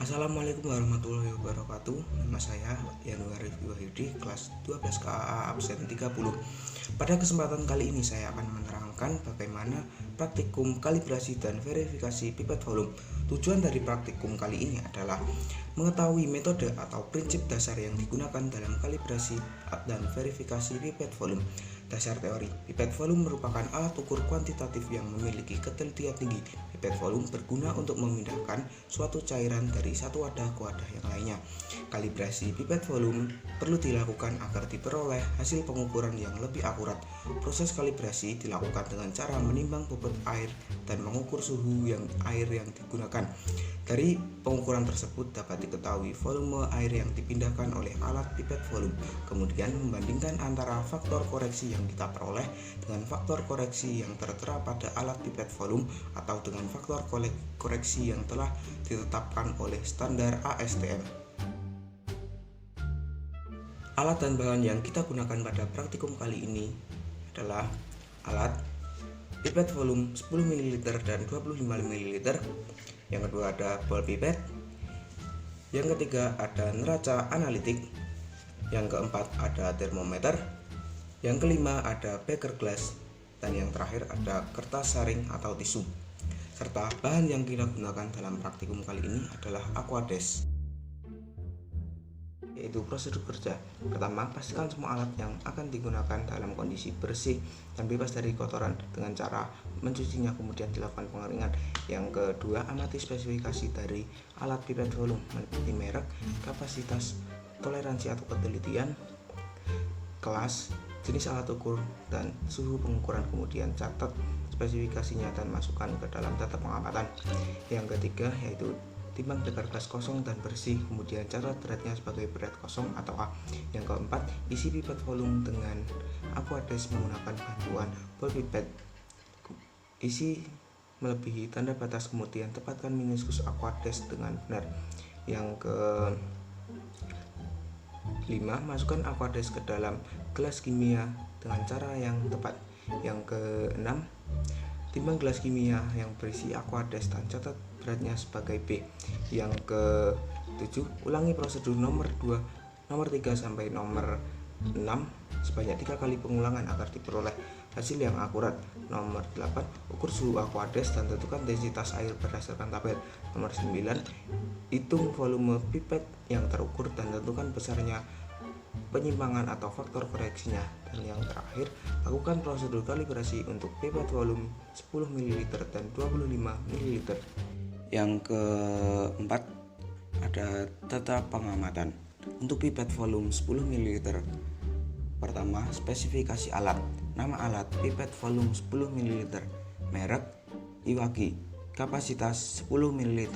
Assalamualaikum warahmatullahi wabarakatuh. Nama saya Yanuar Rifki Wahyudi, kelas 12 KAA absen 30. Pada kesempatan kali ini saya akan menerangkan bagaimana praktikum kalibrasi dan verifikasi pipet volume. Tujuan dari praktikum kali ini adalah mengetahui metode atau prinsip dasar yang digunakan dalam kalibrasi dan verifikasi pipet volume. Dasar teori, pipet volume merupakan alat ukur kuantitatif yang memiliki ketelitian tinggi. Pipet volume berguna untuk memindahkan suatu cairan dari satu wadah ke wadah yang lainnya. Kalibrasi pipet volume perlu dilakukan agar diperoleh hasil pengukuran yang lebih akurat. Proses kalibrasi dilakukan dengan cara menimbang bobot air dan mengukur suhu air yang digunakan. Dari pengukuran tersebut dapat diketahui volume air yang dipindahkan oleh alat pipet volume. Kemudian membandingkan antara faktor koreksi yang kita peroleh dengan faktor koreksi yang tertera pada alat pipet volume atau dengan faktor koreksi yang telah ditetapkan oleh standar ASTM. Alat dan bahan yang kita gunakan pada praktikum kali ini adalah alat pipet volume 10 ml dan 25 ml. Yang kedua ada ball pipet. Yang ketiga ada neraca analitik. Yang keempat ada termometer. Yang kelima ada beker glass. Dan yang terakhir ada kertas saring atau tisu. Serta bahan yang kita gunakan dalam praktikum kali ini adalah Aquades. Yaitu prosedur kerja. Pertama, pastikan semua alat yang akan digunakan dalam kondisi bersih dan bebas dari kotoran dengan cara mencucinya, kemudian dilakukan pengeringan. Yang kedua, amati spesifikasi dari alat pipet volume meliputi merek, kapasitas, toleransi atau ketelitian, kelas, jenis alat ukur, dan suhu pengukuran. Kemudian catat spesifikasinya dan masukkan ke dalam data pengamatan. Yang ketiga yaitu timbang beker gelas kosong dan bersih, kemudian catat beratnya sebagai berat kosong atau A. Yang keempat, isi pipet volume dengan Aquades menggunakan bantuan ball pipet. Isi melebihi tanda batas, kemudian tepatkan minuskus Aquades dengan benar. Yang kelima, masukkan Aquades ke dalam gelas kimia dengan cara yang tepat. Yang keenam, timbang gelas kimia yang berisi Aquades dan catat beratnya sebagai B. Yang ke-7, ulangi prosedur nomor 3 sampai nomor 6 sebanyak 3 kali pengulangan agar diperoleh hasil yang akurat. Nomor 8, ukur suhu Aquades dan tentukan densitas air berdasarkan tabel. Nomor 9, hitung volume pipet yang terukur dan tentukan besarnya penyimpangan atau faktor koreksinya. Dan yang terakhir, lakukan prosedur kalibrasi untuk pipet volume 10 ml dan 25 ml. Yang keempat ada data pengamatan. Untuk pipet volume 10 ml, pertama, spesifikasi alat. Nama alat pipet volume 10 ml, merek Iwaki, kapasitas 10 ml,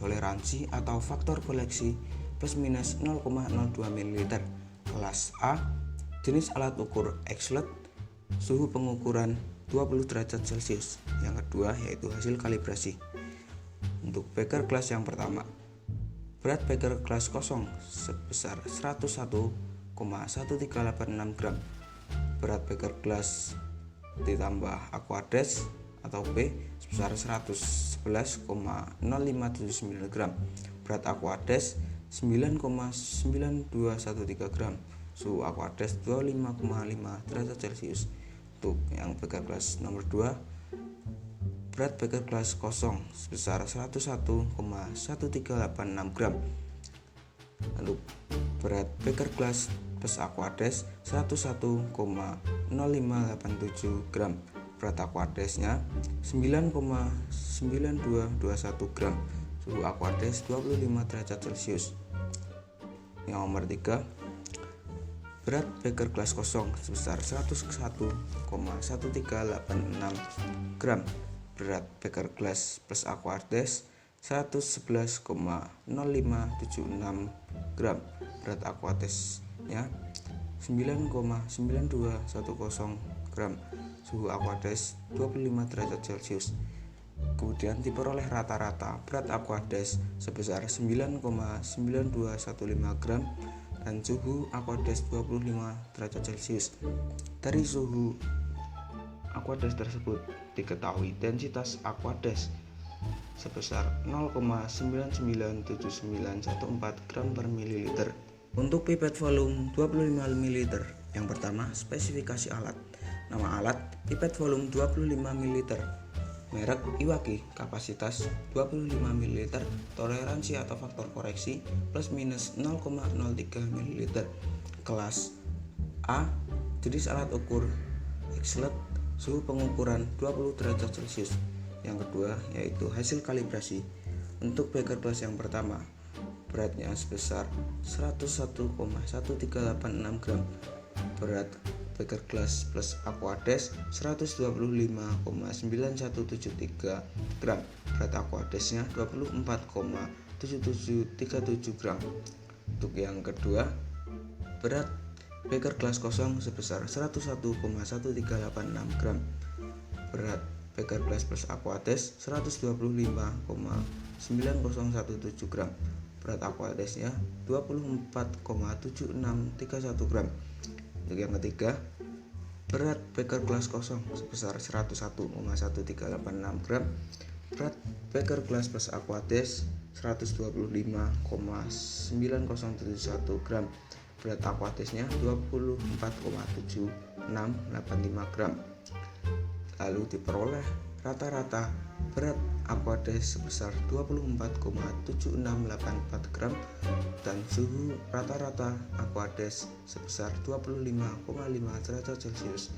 toleransi atau faktor koleksi plus minus 0,02 ml, kelas A, jenis alat ukur Exlet, suhu pengukuran 20 derajat Celcius. Yang kedua yaitu hasil kalibrasi. Untuk beker gelas yang pertama, berat beker gelas kosong sebesar 101,1386 gram. Berat beker gelas ditambah Aquades atau B sebesar 111,0579 gram. Berat Aquades 9,9213 gram. Suhu Aquades 25,5 derajat Celcius. Untuk yang beker gelas nomor 2, berat beker gelas kosong sebesar 101,1386 gram. Untuk berat beker gelas plus Aquades 101,0587 gram. Berat Aquadesnya 9,9221 gram. Suhu Aquades 25 derajat Celcius. Yang nomor 3, berat beker gelas kosong sebesar 101,1386 gram. Berat beker gelas plus Aquades 111,0576 gram. Berat Aquadesnya 9,9210 gram. Suhu Aquades 25 derajat Celcius. Kemudian diperoleh rata-rata berat Aquades sebesar 9,9215 gram dan suhu Aquades 25 derajat Celcius. Dari suhu Aquades tersebut diketahui densitas Aquades sebesar 0,997914 gram per mililiter. Untuk pipet volume 25 ml, yang pertama spesifikasi alat. Nama alat pipet volume 25 ml, merek Iwaki, kapasitas 25 ml, toleransi atau faktor koreksi plus minus 0,03 ml. Kelas A, jenis alat ukur X-LED, suhu pengukuran 20 derajat Celcius. Yang kedua yaitu hasil kalibrasi. Untuk beker glass yang pertama, beratnya sebesar 101,1386 gram. Berat beker glass plus Aquades 125,9173 gram. Berat Aquadesnya 24,7737 gram. Untuk yang kedua, berat beker gelas kosong sebesar 101,1386 gram. Berat beker gelas plus Aquades 125,9017 gram. Berat Aquadesnya 24,7631 gram. Untuk yang ketiga, berat beker gelas kosong sebesar 101,1386 gram. Berat beker gelas plus Aquades 125,9071 gram. Berat Aquadesnya 24,7685 gram. Lalu diperoleh rata-rata berat Aquades sebesar 24,7684 gram dan suhu rata-rata Aquades sebesar 25,5 derajat Celcius.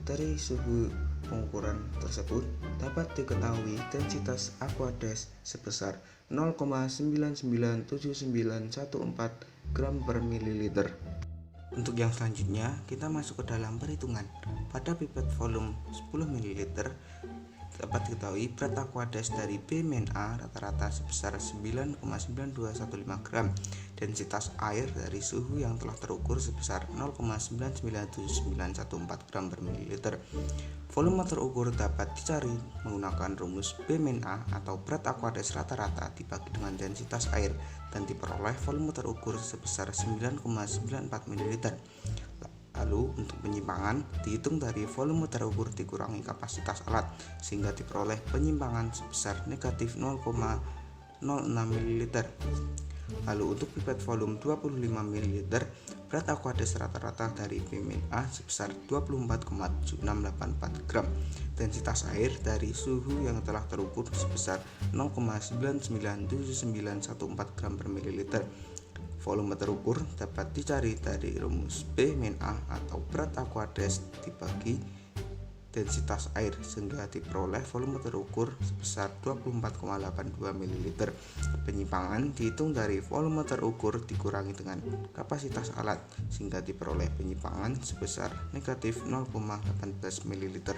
Dari suhu pengukuran tersebut dapat diketahui densitas Aquades sebesar 0,997914 gram per mililiter. Untuk yang selanjutnya, kita masuk ke dalam perhitungan. Pada pipet volume 10 ml dapat diketahui berat Aquades dari B min A rata-rata sebesar 9,9215 gram. Densitas air dari suhu yang telah terukur sebesar 0,997914 gram per mililiter. Volume terukur dapat dicari menggunakan rumus B min A atau berat Aquades rata-rata dibagi dengan densitas air dan diperoleh volume terukur sebesar 9,94 ml. Lalu untuk penyimpangan dihitung dari volume terukur dikurangi kapasitas alat sehingga diperoleh penyimpangan sebesar negatif 0,06 ml. Lalu untuk pipet volume 25 ml, berat Aquades rata-rata dari B min A sebesar 24,7684 gram. Densitas air dari suhu yang telah terukur sebesar 0,997914 gram per mililiter. Volume terukur dapat dicari dari rumus B min A atau berat Aquades dibagi densitas air sehingga diperoleh volume terukur sebesar 24,82 ml. Penyimpangan dihitung dari volume terukur dikurangi dengan kapasitas alat sehingga diperoleh penyimpangan sebesar negatif 0,18 ml.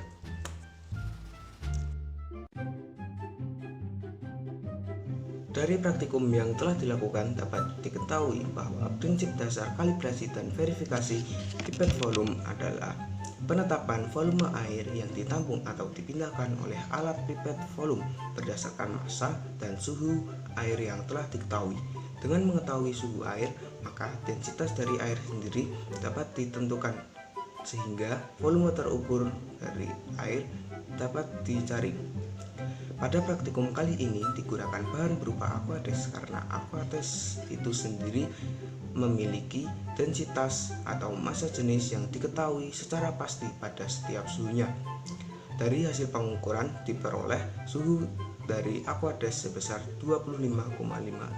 Dari praktikum yang telah dilakukan dapat diketahui bahwa prinsip dasar kalibrasi dan verifikasi pipet volume adalah penetapan volume air yang ditampung atau dipindahkan oleh alat pipet volume berdasarkan massa dan suhu air yang telah diketahui. Dengan mengetahui suhu air, maka densitas dari air sendiri dapat ditentukan sehingga volume terukur dari air dapat dicari. Pada praktikum kali ini digunakan bahan berupa Aquades karena Aquades itu sendiri memiliki densitas atau massa jenis yang diketahui secara pasti pada setiap suhunya. Dari hasil pengukuran diperoleh suhu dari Aquades sebesar 25,5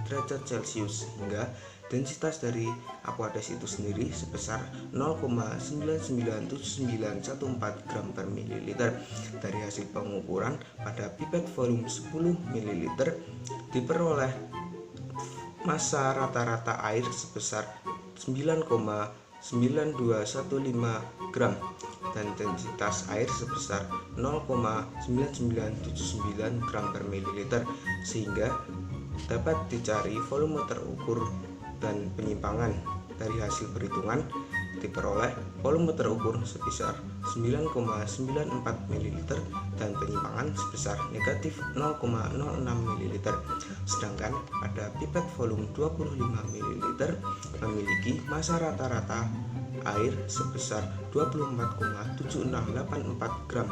derajat Celcius sehingga densitas dari Aquades itu sendiri sebesar 0,997914 gram per mililiter. Dari hasil pengukuran pada pipet volume 10 ml diperoleh massa rata-rata air sebesar 9,9215 gram dan densitas air sebesar 0,9979 gram per mililiter sehingga dapat dicari volume terukur dan penyimpangan. Dari hasil perhitungan diperoleh volume terukur sebesar 9,94 ml dan penyimpangan sebesar negatif 0,06 ml. Sedangkan pada pipet volume 25 ml memiliki massa rata-rata air sebesar 24,7684 gram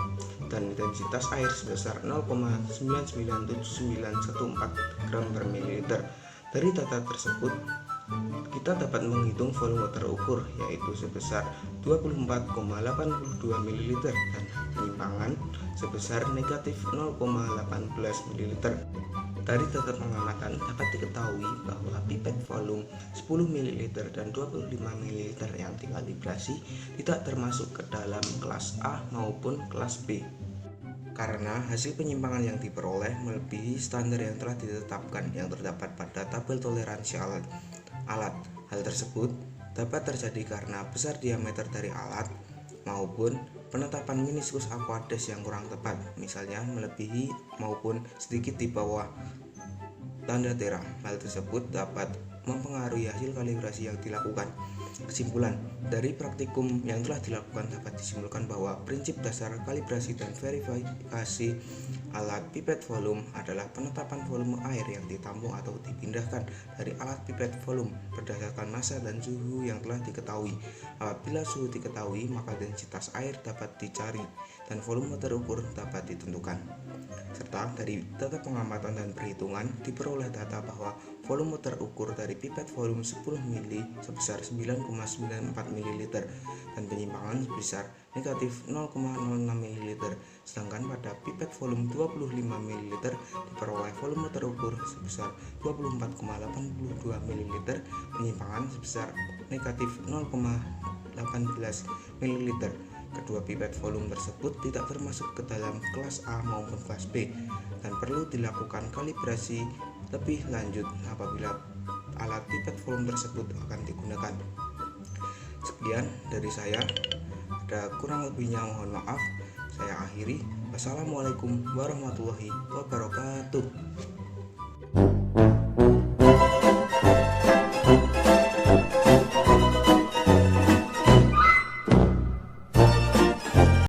dan densitas air sebesar 0,9979114 gram per mililiter. Dari data tersebut, kita dapat menghitung volume terukur yaitu sebesar 24,82 ml dan penyimpangan sebesar negatif 0,18 ml. Dari data pengamatan dapat diketahui bahwa pipet volume 10 ml dan 25 ml yang dikalibrasi tidak termasuk ke dalam kelas A maupun kelas B, karena hasil penyimpangan yang diperoleh melebihi standar yang telah ditetapkan yang terdapat pada tabel toleransi alat. Hal tersebut dapat terjadi karena besar diameter dari alat maupun penetapan meniskus Aquades yang kurang tepat, misalnya melebihi maupun sedikit di bawah tanda tera. Hal tersebut dapat mempengaruhi hasil kalibrasi yang dilakukan. Kesimpulan dari praktikum yang telah dilakukan dapat disimpulkan bahwa prinsip dasar kalibrasi dan verifikasi alat pipet volume adalah penetapan volume air yang ditampung atau dipindahkan dari alat pipet volume berdasarkan massa dan suhu yang telah diketahui. Apabila suhu diketahui, maka densitas air dapat dicari dan volume terukur dapat ditentukan. Serta dari data pengamatan dan perhitungan diperoleh data bahwa volume terukur dari pipet volume 10 ml sebesar 9,94 ml dan penyimpangan sebesar negatif 0,06 ml, sedangkan pada pipet volume 25 ml diperoleh volume terukur sebesar 24,82 ml, penyimpangan sebesar negatif 0,18 ml. Kedua pipet volume tersebut tidak termasuk ke dalam kelas A maupun kelas B dan perlu dilakukan kalibrasi lebih lanjut apabila alat pipet volume tersebut akan digunakan. Sekian dari saya, ada kurang lebihnya mohon maaf. Saya akhiri. Wassalamualaikum warahmatullahi wabarakatuh.